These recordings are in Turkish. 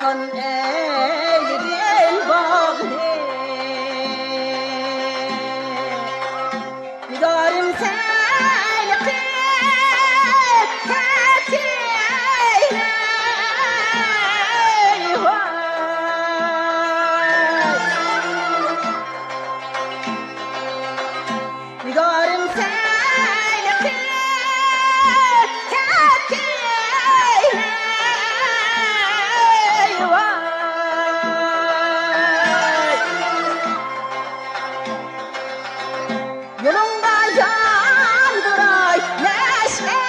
Akan eğril bağlı Nigarım seni kıtetiyle Nigarım seni kıtetiyle Yolunda yandıray neşeli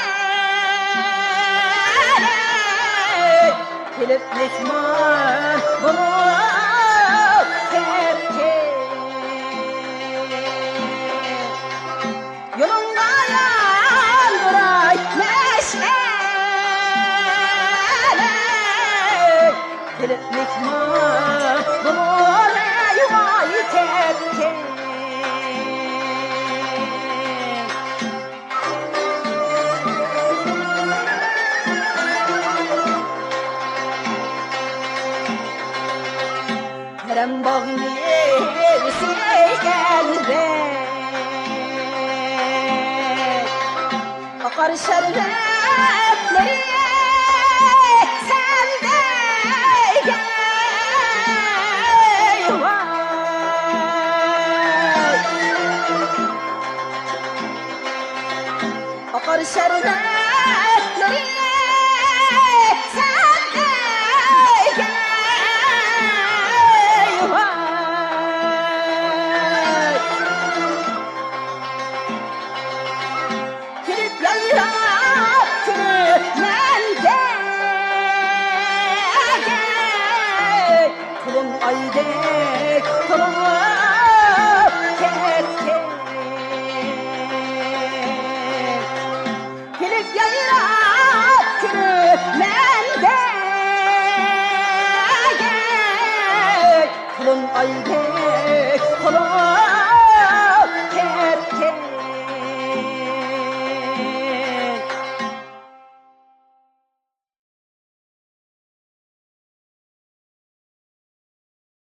Gelip mihman bulup tepki Yolunda yandıray neşeli Gelip mihman bulup yuvayı tepki Kerem bağını gelbek Akar şerbetleri sende gel Akar şerbetleri sende gel Aydek,